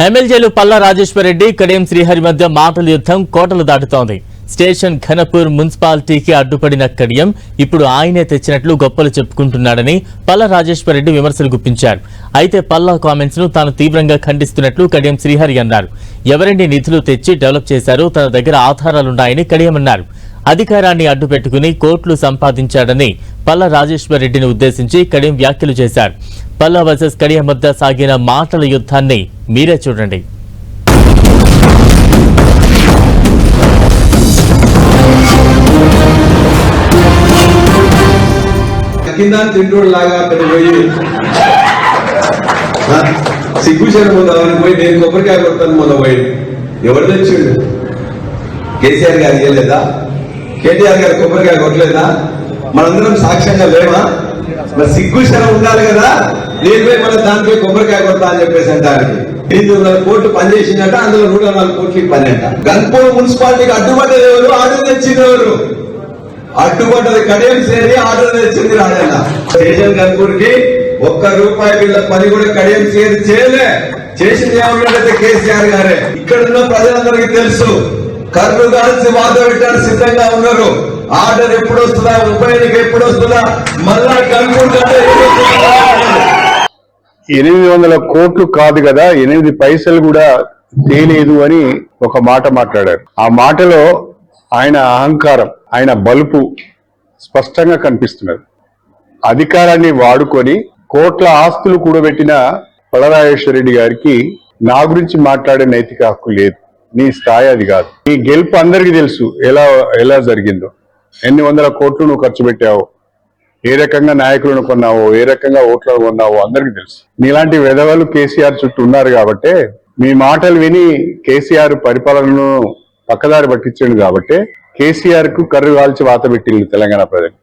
ఎమ్మెల్యేలు పల్లా రాజేశ్వర్ రెడ్డి, కడియం శ్రీహరి మధ్య మాటల యుద్ధం కోటలు దాటుతోంది. స్టేషన్ ఘనపూర్ మున్సిపాలిటీకి అడ్డుపడిన కడియం ఇప్పుడు ఆయనే తెచ్చినట్లు గొప్పలు చెప్పుకుంటున్నాడని పల్లా రాజేశ్వర్ రెడ్డి విమర్శలు గుప్పించారు. అయితే పల్లా కామెంట్స్ ను తాను తీవ్రంగా ఖండిస్తున్నట్లు కడియం శ్రీహరి అన్నారు. ఎవరండి నిధులు తెచ్చి డెవలప్ చేశారో తన దగ్గర ఆధారాలున్నాయని కడియం అన్నారు. అధికారాన్ని అడ్డుపెట్టుకుని కోట్లు సంపాదించాడని పల్లా రాజేశ్వర్ రెడ్డిని ఉద్దేశించి కడియం వ్యాఖ్యలు చేశారు. పల్లా వర్సెస్ కడియం మధ్య సాగిన మాటల యుద్ధాన్ని మీరే చూడండి. సిగ్గుచరం ఉందామని పోయి నేను కొబ్బరికాయ కొడతాను మొన్న పోయి ఎవరు తెచ్చిండు? కేసీఆర్ గారు ఇవ్వలేదా? కేటీఆర్ గారు కొబ్బరికాయ కొట్టలేదా? మనందరం సాక్ష్యంగా లేవా? మరి సిగ్గుచరం ఉండాలి కదా. నేను పోయి మన దానిపై కొబ్బరికాయ కొడతా అని చెప్పేసి అంటానికి 800 కోట్లు పనిచేసిందట, అందులో 104 కోట్లకి పని అంట. గన్పూర్ మున్సిపాలిటీకి అడ్డుపడ్డది ఎవరు? ఆర్డర్ తెచ్చింది ఎవరు? అడ్డుపడ్డది కడియం శ్రీహరి, ఆర్డర్ తెచ్చింది రాజన్న. స్టేషన్ గన్పూర్ కి ₹1 వీళ్ళ పని కూడా కడియం శ్రీహరి చేయలే. చేసింది ఏమన్నట్లయితే కేసీఆర్ గారే. ఇక్కడ ఉన్న ప్రజలందరికీ తెలుసు, కర్రు కాల్సి వాత పెట్టడానికి సిద్ధంగా ఉన్నారు. ఆర్డర్ ఎప్పుడు వస్తుందా, ఉప ఎన్నిక ఎప్పుడు వస్తుందా, మళ్ళా గన్పూర్ 800 కోట్లు కాదు కదా, 8 పైసలు కూడా తేలేదు అని ఒక మాట మాట్లాడారు. ఆ మాటలో ఆయన అహంకారం, ఆయన బలుపు స్పష్టంగా కనిపిస్తున్నది. అధికారాన్ని వాడుకొని కోట్ల ఆస్తులు కూడబెట్టిన పల్లరాజేశ్వర రెడ్డి గారికి నా గురించి మాట్లాడే నైతిక హక్కు లేదు. నీ స్థాయి అది కాదు. నీ గెలుపు అందరికీ తెలుసు ఎలా జరిగిందో. ఎన్ని వందల కోట్లు నువ్వు ఖర్చు పెట్టావో, ఏ రకంగా నాయకులను కొన్నావో, ఏ రకంగా ఓట్లను కొన్నావో అందరికీ తెలుసు. నీలాంటి వెధవలు కేసీఆర్ చుట్టూ ఉన్నారు కాబట్టే, మీ మాటలు విని కేసీఆర్ పరిపాలనను పక్కదారి పట్టించాడు కాబట్టే కేసీఆర్ కు కర్రు కాల్చి వాత పెట్టింది తెలంగాణ ప్రజలు.